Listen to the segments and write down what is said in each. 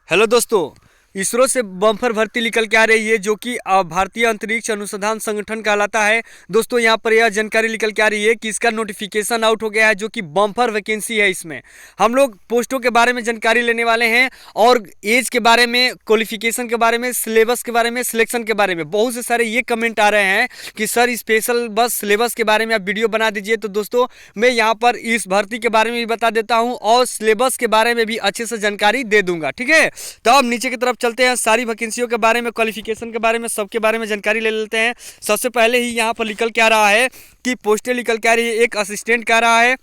Hello दोस्तों। इसरो से bumper भर्ती निकल के आ रही है जो कि भारतीय अंतरिक्ष अनुसंधान संगठन कहलाता है। दोस्तों यहाँ पर यह जानकारी निकल के आ रही है कि इसका नोटिफिकेशन आउट हो गया है जो कि बम्पर वैकेंसी है। इसमें हम लोग पोस्टों के बारे में जानकारी लेने वाले हैं और एज के बारे में, क्वालिफिकेशन के बारे में, सिलेबस के बारे में, सिलेक्शन के बारे में। बहुत से सारे ये कमेंट आ रहे हैं कि सर स्पेशल बस सिलेबस के बारे में आप वीडियो बना दीजिए। तो दोस्तों मैं यहाँ पर इस भर्ती के बारे में भी बता देता हूँ और सिलेबस के बारे में भी अच्छे से जानकारी दे दूंगा। ठीक है, तो अब नीचे की तरफ चलते हैं, सारी वैकेंसियों के बारे में, क्वालिफिकेशन के बारे में, सबके बारे में जानकारी ले लेते हैं। सबसे पहले ही यहाँ पर निकल के आ रहा है कि पोस्टें निकल के आ रही है। एक असिस्टेंट का आ रहा है,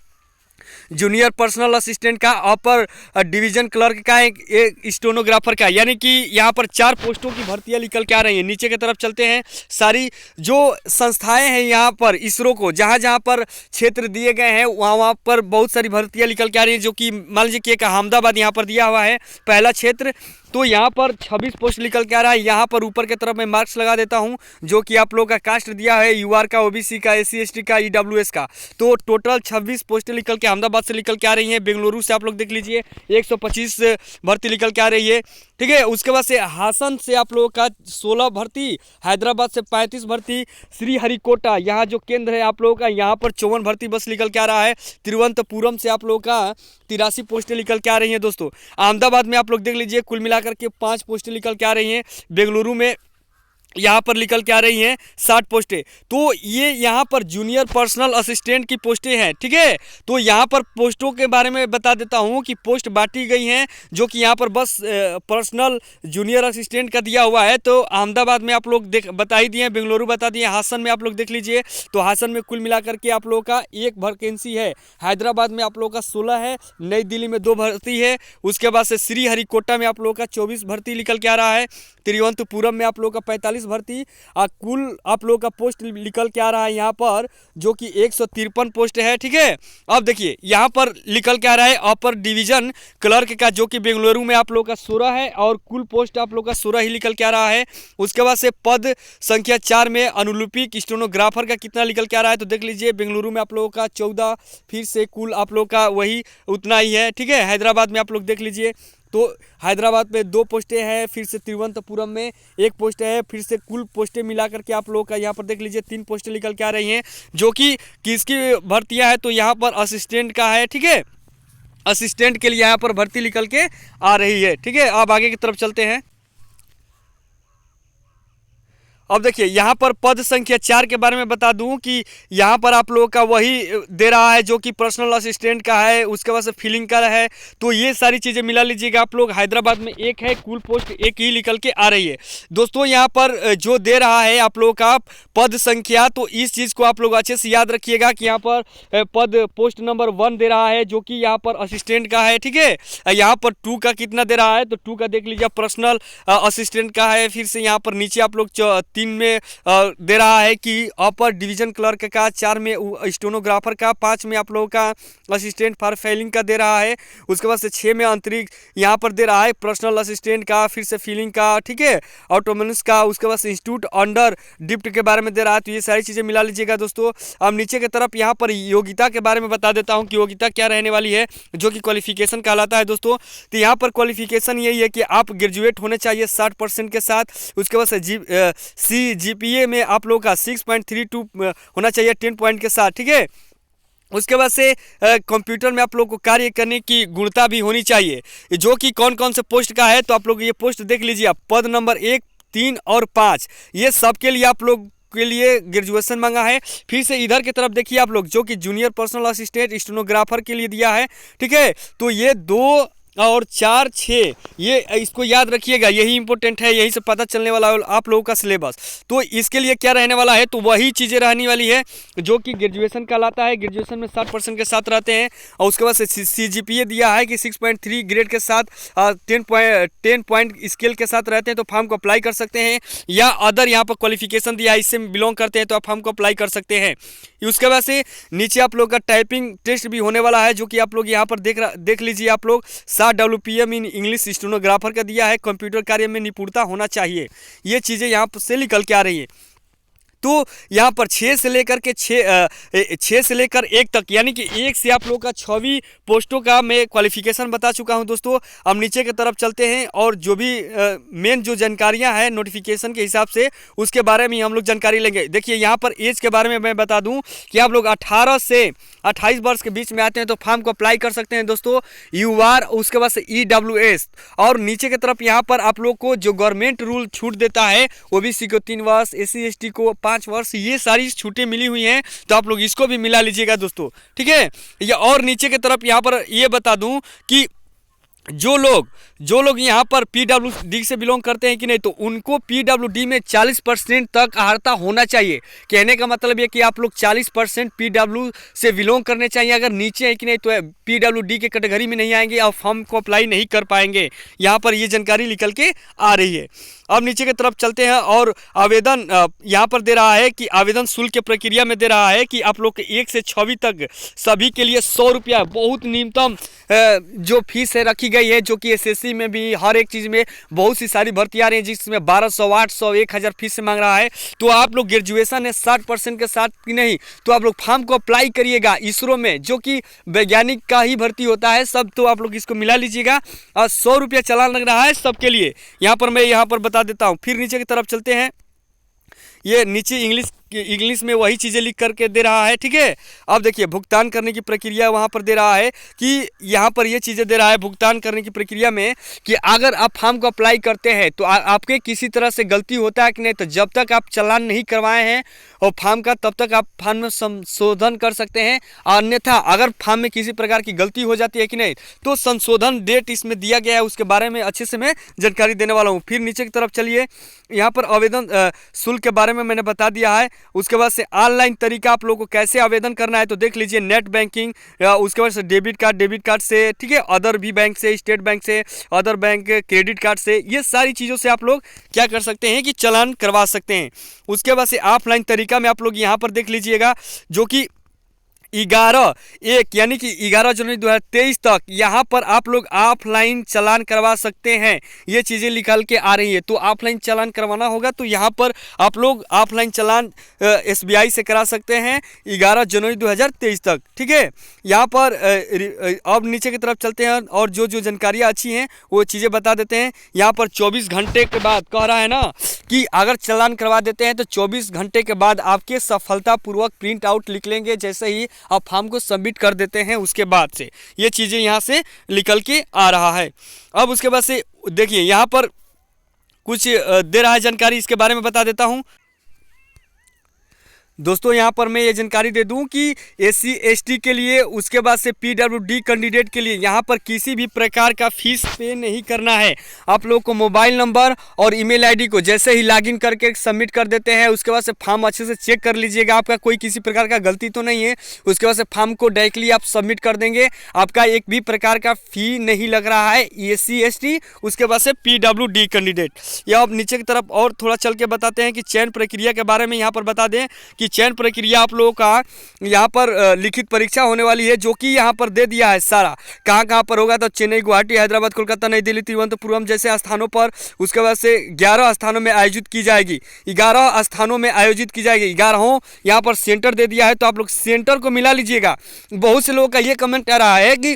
जूनियर पर्सनल असिस्टेंट का, अपर डिवीजन क्लर्क का, एक स्टेनोग्राफर का, यानी कि यहाँ पर 4 पोस्टों की भर्तियां निकल के आ रही हैं। नीचे की तरफ चलते हैं, सारी जो संस्थाएं हैं यहाँ पर इसरो को जहाँ जहाँ पर क्षेत्र दिए गए हैं वहाँ वहाँ पर बहुत सारी भर्तियां निकल के आ रही हैं। जो कि मान लीजिए कि एक अहमदाबाद यहाँ पर दिया हुआ है पहला क्षेत्र, तो यहाँ पर 26 पोस्ट निकल के आ रहा है। यहाँ पर ऊपर की तरफ मैं मार्क्स लगा देता हूँ जो कि आप लोगों का कास्ट दिया है, यूआर का, ओबीसी का, एससी एसटी का, ईडब्ल्यूएस का। तो टोटल 26 पोस्टें निकल के अहमदाबाद से निकल के आ रही हैं। बेंगलुरु से आप लोग देख लीजिए 125 भर्ती निकल के आ रही है। ठीक है, उसके बाद से हासन से आप लोगों का 16 भर्ती, हैदराबाद से 35 भर्ती, श्रीहरिकोटा यहाँ जो केंद्र है आप लोगों का, यहाँ पर 54 भर्ती बस निकल के आ रहा है। तिरुवनंतपुरम से आप लोगों का 83 पोस्टें निकल के आ रही हैं। दोस्तों अहमदाबाद में आप लोग देख लीजिए कुल मिलाकर के 5 पोस्टें निकल के आ रही हैं। बेंगलुरु में यहाँ पर निकल के आ रही हैं 60 पोस्टें। तो ये यहाँ पर जूनियर पर्सनल असिस्टेंट की पोस्टें हैं। ठीक है, तो यहाँ पर पोस्टों के बारे में बता देता हूँ कि पोस्ट बांटी गई हैं जो कि यहाँ पर बस पर्सनल जूनियर असिस्टेंट का दिया हुआ है। तो अहमदाबाद में आप लोग देख बता ही दिए, बेंगलुरु बता दिए, हासन में आप लोग देख लीजिए। तो हासन में कुल मिलाकर के आप लोगों का 1 वैकेंसी है। हैदराबाद में आप लोगों का 16 है, नई दिल्ली में 2 भर्ती है। उसके बाद से श्रीहरिकोटा में आप लोगों का 24 भर्ती निकल के आ रहा है। तिरुवनंतपुरम में आप लोगों का 45 भर्ती, कुल आप लोगों का पोस्ट निकल के आ रहा है यहाँ पर जो कि 153 पोस्ट है। ठीक है, अब देखिए यहाँ पर निकल के आ रहा है अपर डिवीजन क्लर्क का जो कि बेंगलुरु में आप लोगों का 16 है और कुल पोस्ट आप लोगों का 16 ही निकल के आ रहा है। उसके बाद से पद संख्या 4 में अनुलिपिक स्टेनोग्राफर का कितना निकल के आ रहा है, तो देख लीजिए बेंगलुरु में आप लोगों का 14, फिर से कुल आप लोगों का वही उतना ही है। ठीक है, हैदराबाद में आप लोग देख लीजिए तो हैदराबाद में 2 पोस्टें हैं, फिर से तिरुवनंतपुरम में 1 पोस्ट है, फिर से कुल पोस्टें मिलाकर के आप लोग का यहाँ पर देख लीजिए 3 पोस्टें निकल के आ रही हैं जो कि किसकी भर्तियां है, तो यहाँ पर असिस्टेंट का है। ठीक है, असिस्टेंट के लिए यहाँ पर भर्ती निकल के आ रही है। ठीक है, अब आगे की तरफ चलते हैं। अब देखिए यहाँ पर पद संख्या 4 के बारे में बता दूं कि यहाँ पर आप लोगों का वही दे रहा है जो कि पर्सनल असिस्टेंट का है, उसके बाद से फिलिंग का है। तो ये सारी चीज़ें मिला लीजिएगा आप लोग। हैदराबाद में 1 है, कुल पोस्ट 1 ही निकल के आ रही है। दोस्तों यहाँ पर जो दे रहा है आप लोगों का पद संख्या, तो इस चीज़ को आप लोग अच्छे से याद रखिएगा कि यहाँ पर पद पोस्ट नंबर 1 दे रहा है जो कि यहाँ पर असिस्टेंट का है। ठीक है, यहाँ पर 2 का कितना दे रहा है, तो 2 का देख लीजिए पर्सनल असिस्टेंट का है। फिर से यहाँ पर नीचे आप लोग 3 में दे रहा है कि अपर डिवीजन क्लर्क का, 4 में स्टेनोग्राफर का, 5 में आप लोगों का असिस्टेंट फॉर फाइलिंग का दे रहा है। उसके बाद से 6 में अंतरिक्ष यहाँ पर दे रहा है पर्सनल असिस्टेंट का, फिर से फिलिंग का, ठीक है, ऑटोमेनिक्स का। उसके बाद से इंस्टीट्यूट अंडर डिप्ट के बारे में दे रहा है। तो ये सारी चीज़ें मिला लीजिएगा दोस्तों। अब नीचे की तरफ यहाँ पर योग्यता के बारे में बता देता हूँ कि योग्यता क्या रहने वाली है जो कि क्वालिफिकेशन कहलाता है दोस्तों। तो यहाँ पर क्वालिफिकेशन यही है कि आप ग्रेजुएट होने चाहिए 60% के साथ। उसके बाद से जीपीए में आप लोगों का 6.32 होना चाहिए 10 पॉइंट के साथ। ठीक है, उसके बाद से कंप्यूटर में आप लोग को कार्य करने की गुणता भी होनी चाहिए जो कि कौन कौन से पोस्ट का है। तो आप लोग ये पोस्ट देख लीजिए, आप पद नंबर 1, 3 और 5 ये सब के लिए आप लोग के लिए ग्रेजुएशन मांगा है। फिर से इधर की तरफ देखिए आप लोग जो कि जूनियर पर्सनल असिस्टेंट स्टेनोग्राफर के लिए दिया है। ठीक है, तो ये 2 और 4, 6 ये इसको याद रखिएगा, यही इंपॉर्टेंट है, यही से पता चलने वाला आप लोगों का सिलेबस। तो इसके लिए क्या रहने वाला है, तो वही चीज़ें रहने वाली है जो कि ग्रेजुएशन कहलाता है। ग्रेजुएशन में 60% के साथ रहते हैं। और उसके बाद से CGPA दिया है कि 6.3 ग्रेड के साथ 10 पॉइंट स्केल के साथ रहते हैं तो फॉर्म को अप्लाई कर सकते हैं, या अदर यहाँ पर क्वालिफिकेशन दिया है इससे बिलोंग करते हैं तो आप फॉर्म को अप्लाई कर सकते हैं। उसके बाद से नीचे आप लोग का टाइपिंग टेस्ट भी होने वाला है जो कि आप लोग यहाँ पर देख लीजिए आप लोग। 7 WPM इन इंग्लिश स्टेनोग्राफर का दिया है। कंप्यूटर कार्य में निपुणता होना चाहिए, ये चीज़ें यहाँ से निकल के आ रही है। तो यहाँ पर 6 से लेकर के 6 से लेकर 1 तक, यानी कि 1 से आप लोग का 6वीं पोस्टों का मैं क्वालिफिकेशन बता चुका हूँ दोस्तों। अब नीचे की तरफ चलते हैं और जो भी मेन जो जानकारियाँ हैं नोटिफिकेशन के हिसाब से उसके बारे में हम लोग जानकारी लेंगे। देखिए यहाँ पर एज के बारे में मैं बता दूँ कि आप लोग 18 से 28 वर्ष के बीच में आते हैं तो फॉर्म को अप्लाई कर सकते हैं दोस्तों। UR, उसके बाद से EWS, और नीचे की तरफ यहाँ पर आप लोग को जो गवर्नमेंट रूल छूट देता है OBC को 3 वर्ष, SC ST को 5 वर्ष, ये सारी छूटें मिली हुई हैं तो आप लोग इसको भी मिला लीजिएगा दोस्तों, ठीक है। या और नीचे की तरफ यहाँ पर ये बता दूं कि जो लोग यहाँ पर PWD से बिलोंग करते हैं कि नहीं, तो उनको PWD में 40% तक अर्हता होना चाहिए। कहने का मतलब ये कि आप लोग 40% PW से बिलोंग करने चाहिए। अगर नीचे है कि नहीं तो PWD के कैटेगरी में नहीं आएंगे और फॉर्म को अप्लाई नहीं कर पाएंगे। यहाँ पर ये जानकारी निकल के आ रही है। अब नीचे की तरफ चलते हैं और आवेदन यहाँ पर दे रहा है कि आवेदन शुल्क की प्रक्रिया में दे रहा है कि आप लोग के 1 से 6वीं तक सभी के लिए 100 रुपया बहुत न्यूनतम जो फीस है रखी गई है, जो कि SSC में भी हर एक चीज़ में बहुत सी सारी भर्ती आ रही है जिसमें 1200, 800, 1000 फीस से मांग रहा है। तो आप लोग ग्रेजुएशन है 60% के साथ कि नहीं, तो आप लोग फॉर्म को अप्लाई करिएगा इसरो में, जो कि वैज्ञानिक का ही भर्ती होता है सब, तो आप लोग इसको मिला लीजिएगा। और 100 रुपया चालान लग रहा है सबके लिए। यहाँ पर मैं यहाँ पर बता देता हूँ। फिर नीचे की तरफ चलते हैं। ये नीचे इंग्लिश में वही चीज़ें लिख करके दे रहा है, ठीक है। अब देखिए भुगतान करने की प्रक्रिया वहाँ पर दे रहा है कि यहाँ पर ये चीज़ें दे रहा है भुगतान करने की प्रक्रिया में कि अगर आप फॉर्म को अप्लाई करते हैं तो आपके किसी तरह से गलती होता है कि नहीं, तो जब तक आप चालान नहीं करवाए हैं और फॉर्म का, तब तक आप फॉर्म में संशोधन कर सकते हैं। अन्यथा अगर फॉर्म में किसी प्रकार की गलती हो जाती है कि नहीं, तो संशोधन डेट इसमें दिया गया है, उसके बारे में अच्छे से मैं जानकारी देने वाला हूँ। फिर नीचे की तरफ चलिए। यहाँ पर आवेदन शुल्क के बारे में मैंने बता दिया है। उसके बाद से ऑनलाइन तरीका आप लोगों को कैसे आवेदन करना है, तो देख लीजिए नेट बैंकिंग, उसके बाद से डेबिट कार्ड से, ठीक है, अदर भी बैंक से, स्टेट बैंक से, अदर बैंक क्रेडिट कार्ड से, ये सारी चीज़ों से आप लोग क्या कर सकते हैं कि चालान करवा सकते हैं। उसके बाद से ऑफलाइन तरीका में आप लोग यहाँ पर देख लीजिएगा, जो कि 11/1 यानी कि 11 जनवरी 2023 तक यहाँ पर आप लोग ऑफलाइन चालान करवा सकते हैं। ये चीज़ें निकल के आ रही है। तो ऑफलाइन चालान करवाना होगा तो यहाँ पर आप लोग ऑफलाइन चालान SBI से करा सकते हैं 11 जनवरी 2023 तक, ठीक है। यहाँ पर अब नीचे की तरफ चलते हैं और जो जानकारियाँ अच्छी हैं वो चीज़ें बता देते हैं। यहाँ पर 24 घंटे के बाद कह रहा है ना कि अगर चालान करवा देते हैं तो 24 घंटे के बाद आपके सफलतापूर्वक प्रिंट आउट लिख लेंगे, जैसे ही आप फॉर्म को सबमिट कर देते हैं उसके बाद से ये चीज़ें यहाँ से निकल के आ रहा है। अब उसके बाद से देखिए यहाँ पर कुछ दे रहा है जानकारी, इसके बारे में बता देता हूँ दोस्तों। यहाँ पर मैं ये जानकारी दे दूं कि SC ST के लिए, उसके बाद से PWD कैंडिडेट के लिए यहाँ पर किसी भी प्रकार का फीस पे नहीं करना है। आप लोग को मोबाइल नंबर और ईमेल आईडी को जैसे ही लॉगिन करके सबमिट कर देते हैं, उसके बाद से फॉर्म अच्छे से चेक कर लीजिएगा आपका कोई किसी प्रकार का गलती तो नहीं है। उसके बाद से फॉर्म को डायरेक्टली आप सबमिट कर देंगे, आपका एक भी प्रकार का फ़ी नहीं लग रहा है। SC ST, उसके बाद से PWD कैंडिडेट। या अब नीचे की तरफ और थोड़ा चल के बताते हैं कि चयन प्रक्रिया के बारे में यहाँ पर बता दें कि चयन प्रक्रिया आप लोगों का यहाँ पर लिखित परीक्षा होने वाली है, जो कि यहाँ पर दे दिया है सारा कहाँ पर होगा। तो चेन्नई, गुवाहाटी, हैदराबाद, कोलकाता, नई दिल्ली, तिरुवनंतपुरम जैसे स्थानों पर, उसके बाद से 11 स्थानों में आयोजित की जाएगी। 11 स्थानों में आयोजित की जाएगी। 11 यहाँ पर सेंटर दे दिया है, तो आप लोग सेंटर को मिला लीजिएगा। बहुत से लोगों का ये कमेंट आ रहा है कि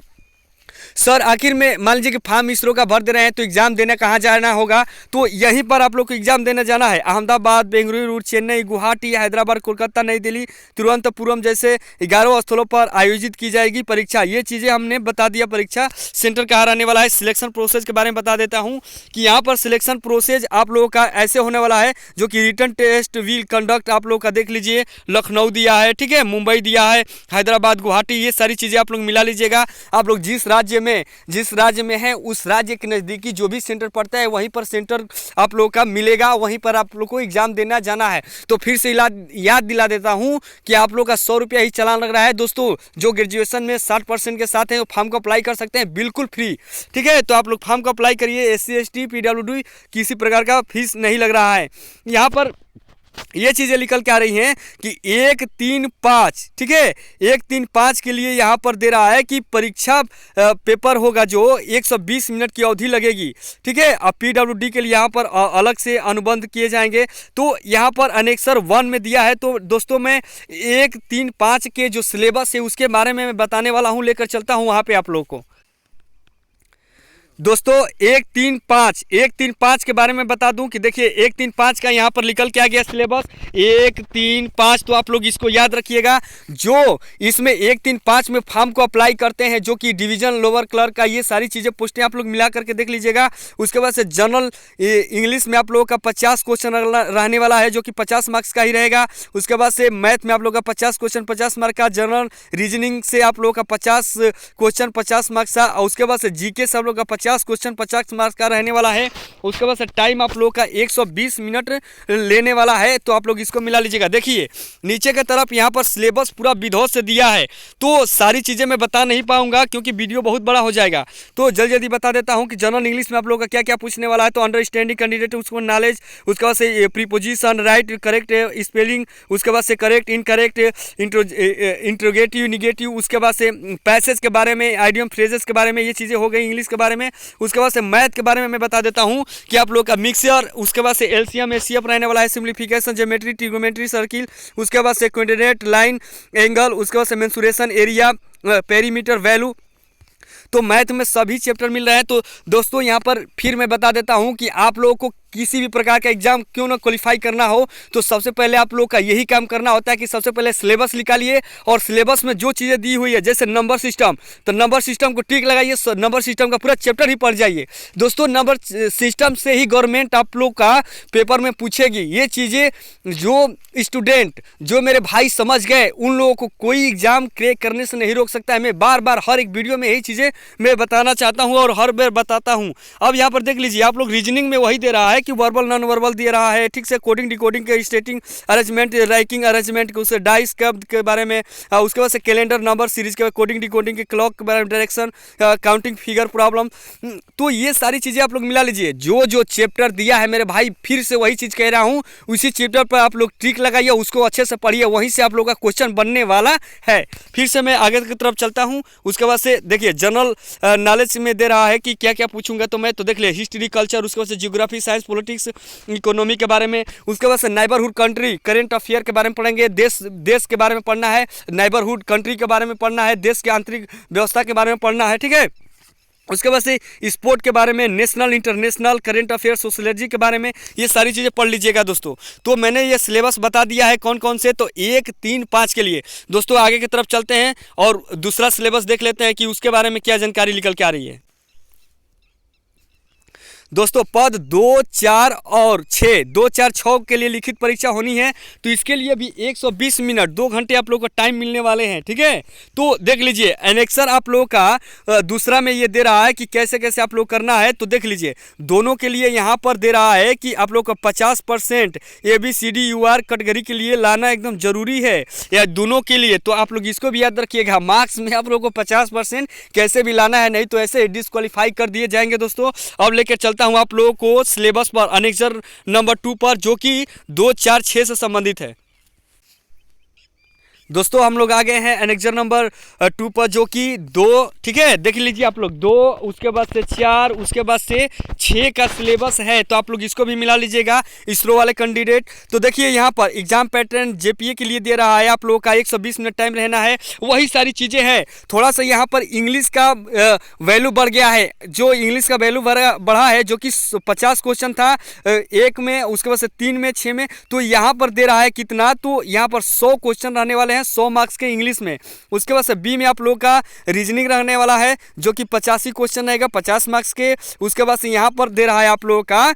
सर आखिर में मान लीजिए कि फॉर्म इसरो का भर दे रहे हैं तो एग्जाम देने कहाँ जाना होगा, तो यहीं पर आप लोग को एग्जाम देने जाना है। अहमदाबाद, बेंगलुरु, चेन्नई, गुवाहाटी, हैदराबाद, कोलकाता, नई दिल्ली, तिरुवनंतपुरम जैसे 11 स्थलों पर आयोजित की जाएगी परीक्षा। ये चीज़ें हमने बता दिया। परीक्षा सेंटर कहाँ रहने वाला है। सिलेक्शन प्रोसेस के बारे में बता देता हूँ कि यहाँ पर सिलेक्शन प्रोसेस आप लोगों का ऐसे होने वाला है, जो कि रिटन टेस्ट विल कंडक्ट आप लोग का देख लीजिए, लखनऊ दिया है, ठीक है, मुंबई दिया है, हैदराबाद, गुवाहाटी, ये सारी चीज़ें आप लोग मिला लीजिएगा। आप लोग जिस राज्य में है उस राज्य के नज़दीकी जो भी सेंटर पड़ता है वहीं पर सेंटर आप लोगों का मिलेगा, वहीं पर आप लोग को एग्जाम देना जाना है। तो फिर से याद दिला देता हूं कि आप लोग का 100 रुपया ही चालान लग रहा है दोस्तों। जो ग्रेजुएशन में 60% के साथ है वो फॉर्म को अप्लाई कर सकते हैं बिल्कुल फ्री, ठीक है। तो आप लोग फॉर्म को अप्लाई करिए। SC ST PWD किसी प्रकार का फीस नहीं लग रहा है। यहाँ पर ये चीज़ें निकल के आ रही हैं कि 1-3-5, ठीक है, 1-3-5 के लिए यहाँ पर दे रहा है कि परीक्षा पेपर होगा जो 120 मिनट की अवधि लगेगी, ठीक है। अब PWD के लिए यहाँ पर अलग से अनुबंध किए जाएंगे। तो यहाँ पर अनेक्सर 1 में दिया है। तो दोस्तों मैं 1-3-5 के जो सिलेबस है उसके बारे में मैं बताने वाला हूँ, लेकर चलता हूँ वहाँ पर आप लोगों को। दोस्तों 1-3-5 के बारे में बता दूं कि देखिए 1-3-5 का यहाँ पर निकल के आ गया सिलेबस 1-3-5। तो आप लोग इसको याद रखिएगा। जो इसमें 1-3-5 में फॉर्म को अप्लाई करते हैं, जो कि डिवीजन लोअर क्लर्क का, ये सारी चीज़ें पोस्टें आप लोग मिला करके देख लीजिएगा। उसके बाद से जनरल इंग्लिश में आप लोगों का 50 क्वेश्चन रहने वाला है, जो कि 50 मार्क्स का ही रहेगा। उसके बाद से मैथ में आप लोग का 50 क्वेश्चन 50 मार्क का, जनरल रीजनिंग से आप लोगों का 50 क्वेश्चन 50 मार्क्स का, और उसके बाद से जीके से आप लोग का 50 क्वेश्चन 50 मार्क्स का रहने वाला है। उसके बाद से टाइम आप लोग का 120 मिनट लेने वाला है। तो आप लोग इसको मिला लीजिएगा। देखिए नीचे की तरफ यहाँ पर सिलेबस पूरा विधिवत से दिया है। तो सारी चीज़ें मैं बता नहीं पाऊंगा क्योंकि वीडियो बहुत बड़ा हो जाएगा। तो जल्दी जल्दी बता देता हूँ कि जनरल इंग्लिश में आप लोग का क्या क्या पूछने वाला है। तो अंडरस्टैंडिंग कैंडिडेट, उसको नॉलेज, उसके बाद से प्रीपोजिशन, राइट करेक्ट स्पेलिंग, उसके बाद से करेक्ट इनकरेक्ट, इंट्रोगेटिव निगेटिव, उसके बाद से पैसेज के बारे में, आइडियम फ्रेजेस के बारे में, ये चीज़ें हो गई इंग्लिश के बारे में। उसके बाद से मैथ के बारे में मैं बता देता हूं कि आप लोग का मिक्सचर, उसके बाद से एलसीएम एचसीएफ रहने वाला है, सिंप्लीफिकेशन, ज्योमेट्री, ट्रिगोनोमेट्री, सर्किल, उसके बाद से कोऑर्डिनेट, लाइन, एंगल, उसके बाद से मेंसुरेशन, एरिया, पेरीमीटर, वैल्यू। तो मैथ में सभी चैप्टर मिल रहे हैं। तो दोस्तों यहाँ पर फिर मैं बता देता हूँ कि आप लोगों को किसी भी प्रकार का एग्जाम क्यों ना क्वालिफाई करना हो, तो सबसे पहले आप लोग का यही काम करना होता है कि सबसे पहले सिलेबस निकालिए और सिलेबस में जो चीज़ें दी हुई है, जैसे नंबर सिस्टम, तो नंबर सिस्टम को टिक लगाइए, नंबर सिस्टम का पूरा चैप्टर ही पढ़ जाइए। दोस्तों नंबर सिस्टम से ही गवर्नमेंट आप लोग का पेपर में पूछेगी। ये चीज़ें जो स्टूडेंट, जो मेरे भाई समझ गए, उन लोगों को कोई एग्जाम क्रैक करने से नहीं रोक सकता है। मैं बार बार हर एक वीडियो में यही चीज़ें मैं बताना चाहता हूँ और हर बार बताता हूँ। अब यहाँ पर देख लीजिए, आप लोग रीजनिंग में वही दे रहा है कि वर्बल नॉन वर्बल दे रहा है, ठीक से, कोडिंग डिकोडिंग के, स्टेटिंग अरेंजमेंट, राइटिंग अरेंजमेंट के, उसे डाइस के बारे में, उसके बाद से कैलेंडर नंबर सीरीज के, कोडिंग डिकोडिंग के, क्लॉक के बारे में, डायरेक्शन, काउंटिंग फिगर प्रॉब्लम। तो ये सारी चीज़ें आप लोग मिला लीजिए। जो जो चैप्टर दिया है मेरे भाई, फिर से वही चीज़ कह रहा हूँ, उसी चैप्टर पर आप लोग ट्रिक लगाइए, उसको अच्छे से पढ़िए, वहीं से आप लोग का क्वेश्चन बनने वाला है। फिर से मैं आगे की तरफ चलता हूँ। उसके बाद से देखिए जनरल नॉलेज में दे रहा है कि क्या क्या पूछूंगा। तो मैं तो देख लिया हिस्ट्री, कल्चर, उसके बाद से जियोग्राफी, साइंस, पॉलिटिक्स, इकोनॉमी के बारे में। उसके बाद से नाइबरहुड कंट्री, करेंट अफेयर के बारे में पढ़ेंगे। देश के बारे में पढ़ना है, नाइबरहुड कंट्री के बारे में पढ़ना है, देश के आंतरिक व्यवस्था के बारे में पढ़ना है, ठीक है। उसके बाद से स्पोर्ट के बारे में, national international, current affair, sociology के बारे में, ये सारी चीज़ें पढ़ लीजिएगा दोस्तों। तो मैंने ये सिलेबस बता दिया है कौन कौन से। तो 1-3-5 के लिए दोस्तों आगे की तरफ चलते हैं और दूसरा सिलेबस देख लेते हैं कि उसके बारे में क्या जानकारी निकल के आ रही है। दोस्तों पद 2, 4 और 6, 2, 4, 6 के लिए लिखित परीक्षा होनी है। तो इसके लिए भी 120 मिनट, 2 घंटे आप लोगों को टाइम मिलने वाले हैं, ठीक है। तो देख लीजिए एनेक्सर आप लोगों का दूसरा में ये दे रहा है कि कैसे कैसे आप लोग करना है। तो देख लीजिए दोनों के लिए यहाँ पर दे रहा है कि आप लोग का 50% ABCD UR कैटेगरी के लिए लाना एकदम जरूरी है, या दोनों के लिए। तो आप लोग इसको भी याद रखिएगा, मार्क्स में आप लोगों को 50% कैसे भी लाना है, नहीं तो ऐसे डिस्क्वालीफाई कर दिए जाएंगे दोस्तों। अब लेकर चलता हूं आप लोगों को सिलेबस पर, अनेक्सर नंबर 2 पर, जो कि 2, 4, 6 से संबंधित है। दोस्तों हम लोग आ गए हैं एनेक्सर नंबर 2 पर, जो कि 2, ठीक है, देख लीजिए आप लोग 2, उसके बाद से 4, उसके बाद से 6 का सिलेबस है। तो आप लोग इसको भी मिला लीजिएगा इसरो वाले कैंडिडेट। तो देखिए यहाँ पर एग्जाम पैटर्न JPA के लिए दे रहा है आप लोगों का 120 मिनट टाइम रहना है, वही सारी चीज़ें हैं। थोड़ा सा यहाँ पर इंग्लिश का वैल्यू बढ़ गया है, जो इंग्लिश का वैल्यू बढ़ा है, जो कि 50 क्वेश्चन था 1 में, उसके बाद से 3 में, 6 में। तो यहाँ पर दे रहा है कितना, तो यहाँ पर 100 क्वेश्चन रहने वाले हैं 100 मार्क्स के इंग्लिश में। उसके बाद से बी में आप लोगों का रीजनिंग रहने वाला है, जो कि 85 क्वेश्चन रहेगा 50 मार्क्स के। उसके बाद से यहाँ पर दे रहा है आप लोगों का,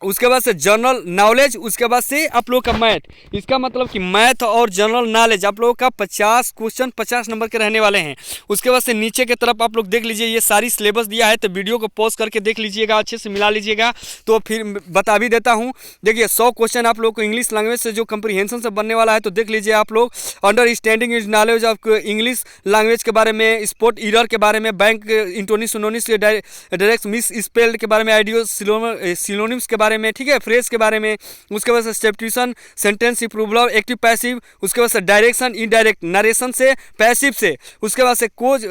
उसके बाद से जनरल नॉलेज, उसके बाद से आप लोग का मैथ। इसका मतलब कि मैथ और जनरल नॉलेज आप लोगों का 50 क्वेश्चन 50 नंबर के रहने वाले हैं। उसके बाद से नीचे की तरफ आप लोग देख लीजिए, ये सारी सिलेबस दिया है। तो वीडियो को पॉज करके देख लीजिएगा, अच्छे से मिला लीजिएगा। तो फिर बता भी देता हूँ। देखिए 100 क्वेश्चन आप लोग को इंग्लिश लैंग्वेज से जो कंप्रीहेंशन से बनने वाला है। तो देख लीजिए आप लोग, understanding is knowledge of English language के बारे में, स्पोर्ट ईरर के बारे में, बैंक इंटोनिस सुनोनिस डायरेक्ट मिस स्पेल्ड के बारे में, आइडियो सिलोनिम्स के बारे में, ठीक है, फ्रेज के बारे में, उसके बाद से सब्स्टिट्यूशन, सेंटेंस इम्प्रूवल, एक्टिव पैसिव, उसके बाद से डायरेक्शन, इनडायरेक्ट, नरेशन से, पैसिव से, उसके बाद से कोज,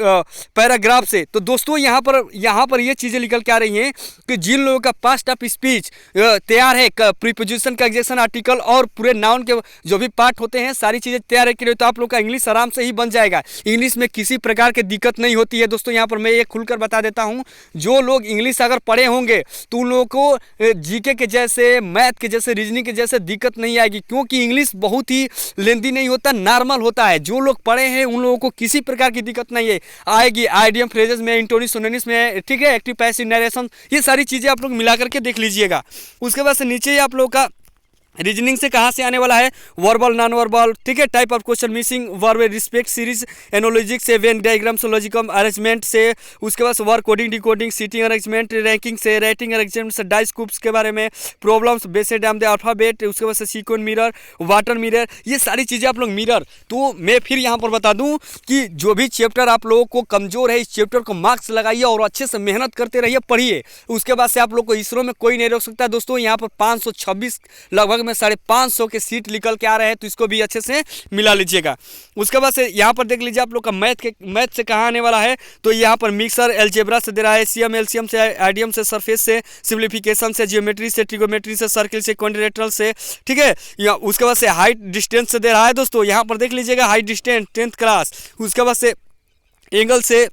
पैराग्राफ से। तो दोस्तों यहाँ पर ये चीज़ें निकल के आ रही हैं कि जिन लोगों का पास्ट ऑफ स्पीच तैयार है, प्रीपोजिशन, कंजक्शन, आर्टिकल और पूरे नाउन के जो भी पार्ट होते हैं, सारी चीज़ें तैयार है, तो आप लोग का इंग्लिश आराम से ही बन जाएगा। इंग्लिश में किसी प्रकार की दिक्कत नहीं होती है दोस्तों। यहाँ पर मैं ये खुलकर बता देता हूँ, जो लोग इंग्लिश अगर पढ़े होंगे तो उन लोगों को जीके के जैसे, मैथ के जैसे, रीजनिंग के जैसे दिक्कत नहीं आएगी, क्योंकि इंग्लिश बहुत ही लेंदी नहीं होता, नॉर्मल होता है। जो लोग पढ़े हैं उन लोगों को किसी प्रकार की दिक्कत नहीं है आएगी। आइडियम, फ्रेजेस में, इंटोनिक, सिनोनिम्स में, ठीक है, एक्टिव पैसिव, नरेशन, ये सारी चीज़ें आप लोग मिला करके देख लीजिएगा। उसके बाद से नीचे ही आप लोग का रीजनिंग से कहाँ से आने वाला है, वर्बल, नॉन वर्बल, ठीक है, type of question, missing verb, respect, series, एनोलॉजिक से, वेन डायग्राम से, लॉजिकल अरेंजमेंट से, उसके बाद word coding, decoding, seating arrangement, ranking से, राइटिंग अरेंजमेंट से, डाइस कूप्स के बारे में, problems based on the alphabet, उसके बाद से सीक्वेंस मिरर, वाटर मिरर, ये सारी चीज़ें आप लोग मिरर। तो मैं फिर यहाँ पर बता दूँ कि जो भी चैप्टर आप लोगों को कमजोर है, इस चैप्टर को मार्क्स लगाइए और अच्छे से मेहनत करते रहिए, पढ़िए। उसके बाद से आप लोग को इसरो में कोई नहीं रोक सकता दोस्तों। यहाँ पर 526 लगभग में 550 के सीट निकल के आ रहे हैं, तो इसको भी अच्छे से मिला लीजिएगा। उसके बाद से यहाँ पर देख लीजिए आप लोग का मैथ से कहाँ आने वाला है, तो यहाँ पर मिक्सर, एल्जेब्रा से दे रहा है, सीएम, एलसीएम से, आइडियम से, सरफेस से, सिम्प्लीफिकेशन से, जियोमेट्री से, ट्रिगोमेट्री से, सर्किल से, क्वाड्रिलेटरल से, ठीक है। उसके बाद से हाइट डिस्टेंस से दे रहा है दोस्तों। यहाँ पर देख लीजिएगा हाइट डिस्टेंस 10th क्लास। उसके बाद से एंगल से,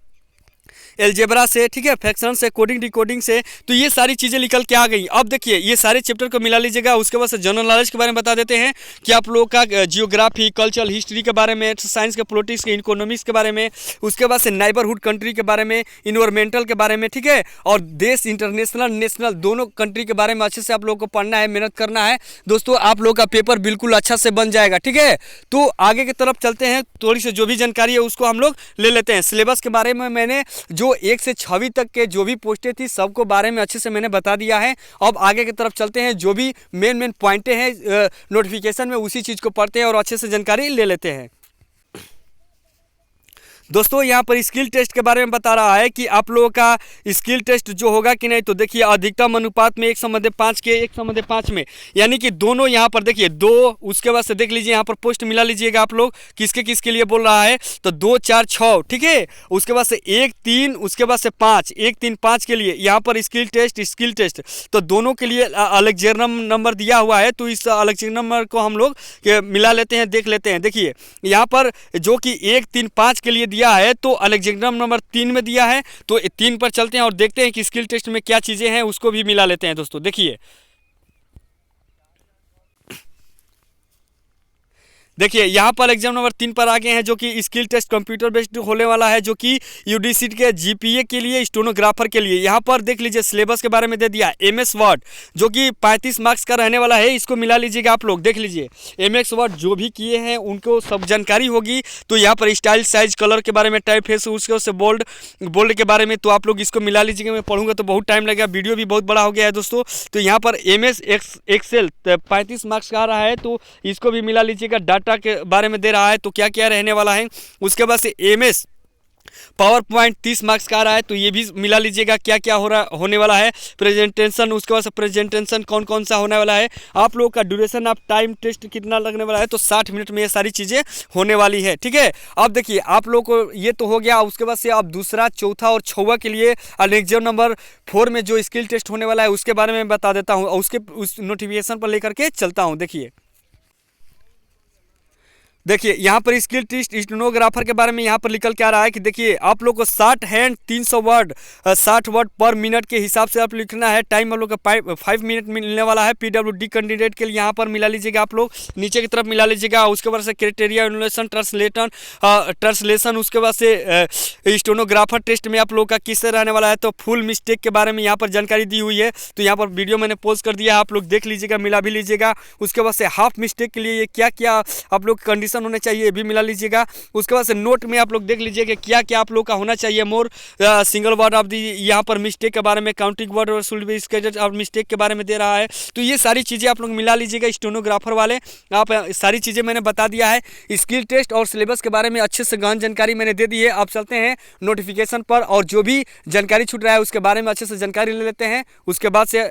एल्जेब्रा से, ठीक है, फ्रैक्शन से, कोडिंग, डिकोडिंग से, तो ये सारी चीज़ें निकल के आ गई। अब देखिए ये सारे चैप्टर को मिला लीजिएगा। उसके बाद से जनरल नॉलेज के बारे में बता देते हैं कि आप लोगों का जियोग्राफी, कल्चरल हिस्ट्री के बारे में, साइंस के, पॉलिटिक्स के, इकोनॉमिक्स के बारे में, उसके बाद से नाइबरहुड कंट्री के बारे में, इन्वायरमेंटल के बारे में, ठीक है, और देश, इंटरनेशनल, नेशनल, दोनों कंट्री के बारे में अच्छे से आप लोगों को पढ़ना है, मेहनत करना है दोस्तों। आप लोगों का पेपर बिल्कुल अच्छा से बन जाएगा, ठीक है। तो आगे की तरफ चलते हैं, थोड़ी सी जो भी जानकारी है उसको हम लोग ले लेते हैं। सिलेबस के बारे में मैंने जो 1 से 6वीं तक के जो भी पोस्टें थी सबको बारे में अच्छे से मैंने बता दिया है। अब आगे की तरफ चलते हैं, जो भी मेन पॉइंटें हैं नोटिफिकेशन में, उसी चीज़ को पढ़ते हैं और अच्छे से जानकारी ले लेते हैं। दोस्तों यहाँ पर स्किल टेस्ट के बारे में बता रहा है कि आप लोगों का स्किल टेस्ट जो होगा कि नहीं, तो देखिए अधिकतम अनुपात में 1:5 के 1:5 में, यानी कि दोनों यहाँ पर देखिए 2। उसके बाद से देख लीजिए यहाँ पर पोस्ट मिला लीजिएगा आप लोग किसके किसके लिए बोल रहा है, तो 2, 4, 6, ठीक है। उसके बाद से 1, 3, उसके बाद से 5, 1, 3, 5 के लिए यहाँ पर स्किल टेस्ट, तो दोनों के लिए अलग जेनरम नंबर दिया हुआ है। तो इस अलग जेनरम नंबर को हम लोग मिला लेते हैं, देख लेते हैं। देखिए यहाँ पर जो कि 1, 3, 5 के लिए दिया है, तो अलेक्जेंडर नंबर 3 में दिया है, तो 3 पर चलते हैं और देखते हैं कि स्किल टेस्ट में क्या चीजें हैं, उसको भी मिला लेते हैं दोस्तों। देखिए यहाँ पर एग्जाम नंबर 3 पर आ गए हैं, जो कि स्किल टेस्ट कंप्यूटर बेस्ड होने वाला है, जो कि यूडीसी के जीपीए के लिए, स्टेनोग्राफर के लिए। यहाँ पर देख लीजिए सिलेबस के बारे में दे दिया, एमएस वर्ड जो कि 35 मार्क्स का रहने वाला है, इसको मिला लीजिएगा आप लोग। देख लीजिए एमएस वर्ड जो भी किए हैं उनको सब जानकारी होगी। तो यहाँ पर स्टाइल, साइज, कलर के बारे में, टाइप फेस, उसके बोल्ड के बारे में, तो आप लोग इसको मिला लीजिएगा। मैं पढ़ूंगा तो बहुत टाइम लगेगा, वीडियो भी बहुत बड़ा हो गया है दोस्तों। तो यहाँ पर एमएस एक्सेल 35 मार्क्स का आ रहा है, तो इसको भी मिला लीजिएगा। डाटा के बारे में दे रहा है, तो क्या क्या रहने वाला है। उसके बाद से एमएस पावर पॉइंट 30 मार्क्स का आ रहा है, तो ये भी मिला लीजिएगा क्या क्या होने वाला है। प्रेजेंटेशन, उसके बाद से प्रेजेंटेशन कौन कौन सा होने वाला है। आप लोगों का ड्यूरेशन ऑफ टाइम टेस्ट कितना लगने वाला है, तो 60 मिनट में ये सारी चीज़ें होने वाली है, ठीक है। अब देखिए आप लोग को ये तो हो गया। उसके बाद से अब दूसरा, चौथा और 6वां के लिए एग्जाम नंबर 4 में जो स्किल टेस्ट होने वाला है उसके बारे में बता देता हूँ, और उस नोटिफिकेशन पर लेकर के चलता हूँ। देखिए यहाँ पर स्किल टेस्ट स्टेनोग्राफर के बारे में यहाँ पर निकल के आ रहा है कि देखिए आप लोग को 60 हैंड 300 वर्ड 60 वर्ड पर मिनट के हिसाब से आप लिखना है। टाइम आप लोग का 5 मिनट मिलने वाला है। पीडब्ल्यूडी कैंडिडेट के लिए यहाँ पर मिला लीजिएगा आप लोग, नीचे की तरफ मिला लीजिएगा। उसके बाद से क्राइटेरिया, एनुलेशन, ट्रांसलेशन, उसके बाद से स्टेनोग्राफर टेस्ट में आप लोग का किससे रहने वाला है, तो फुल मिस्टेक के बारे में यहाँ पर जानकारी दी हुई है। तो यहाँ पर वीडियो मैंने पोस्ट कर दिया है, आप लोग देख लीजिएगा, मिला भी लीजिएगा। उसके बाद से हाफ मिस्टेक के लिए क्या क्या आप लोग कंडीशन होने चाहिए, ये भी मिला लीजिएगा। उसके बाद से नोट में आप लोग देख लीजिए कि क्या क्या आप लोग का होना चाहिए। मोर सिंगल वर्ड ऑफ दी, यहाँ पर मिस्टेक के बारे में, काउंटिंग वर्ड और शुड बी स्केटेड और मिस्टेक के बारे में दे रहा है। तो ये सारी चीज़ें आप लोग मिला लीजिएगा। स्टेनोग्राफर वाले आप सारी चीज़ें मैंने बता दिया है। स्किल टेस्ट और सिलेबस के बारे में अच्छे से गहन जानकारी मैंने दे दी है। अब चलते हैं नोटिफिकेशन पर, और जो भी जानकारी छूट रहा है उसके बारे में अच्छे से जानकारी ले लेते हैं। उसके बाद से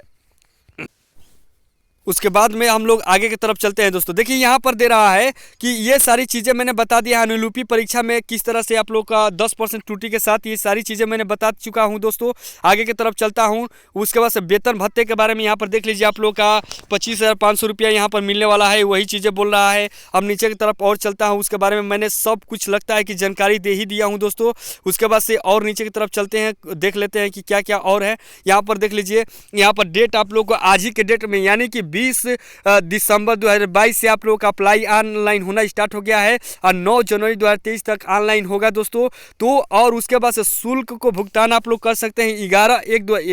उसके बाद में हम लोग आगे की तरफ चलते हैं दोस्तों। देखिए यहाँ पर दे रहा है कि ये सारी चीज़ें मैंने बता दिया है। अनुलिपि परीक्षा में किस तरह से आप लोग का 10% त्रुटि के साथ ये सारी चीज़ें मैंने बता चुका हूँ दोस्तों। आगे की तरफ चलता हूँ। उसके बाद से वेतन भत्ते के बारे में यहाँ पर देख लीजिए, आप लोग का 25,500 रुपया यहाँ पर मिलने वाला है, वही चीज़ें बोल रहा है। अब नीचे की तरफ और चलता हूँ, उसके बारे में मैंने सब कुछ लगता है कि जानकारी दे ही दिया हूँ दोस्तों। उसके बाद से और नीचे की तरफ चलते हैं, देख लेते हैं कि क्या क्या और है। यहाँ पर देख लीजिए, यहाँ पर डेट आप लोग को आज ही के डेट में यानी कि 20 दिसंबर 2022 से आप लोगों का अप्लाई ऑनलाइन होना स्टार्ट हो गया है और 9 जनवरी 2023 तक ऑनलाइन होगा दोस्तों। तो और उसके बाद से शुल्क को भुगतान आप लोग कर सकते हैं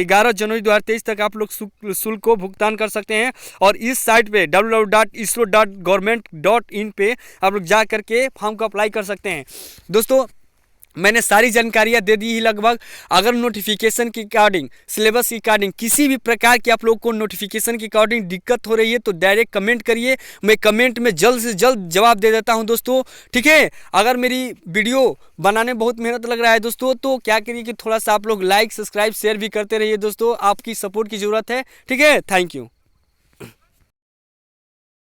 11 जनवरी 2023 तक आप लोग शुल्क को भुगतान कर सकते हैं। और इस साइट पे www.isro.government.in पे आप लोग जा करके फॉर्म को अप्लाई कर सकते हैं दोस्तों। मैंने सारी जानकारियाँ दे दी ही लगभग। अगर नोटिफिकेशन के अकॉर्डिंग, सिलेबस के अकॉर्डिंग किसी भी प्रकार की आप लोग को नोटिफिकेशन के अकॉर्डिंग दिक्कत हो रही है तो डायरेक्ट कमेंट करिए, मैं कमेंट में जल्द से जल्द जवाब दे देता हूं दोस्तों, ठीक है। अगर मेरी वीडियो बनाने में बहुत मेहनत लग रहा है दोस्तों तो क्या करिए कि थोड़ा सा आप लोग लाइक, सब्सक्राइब, शेयर भी करते रहिए दोस्तों। आपकी सपोर्ट की ज़रूरत है, ठीक है। Thank you.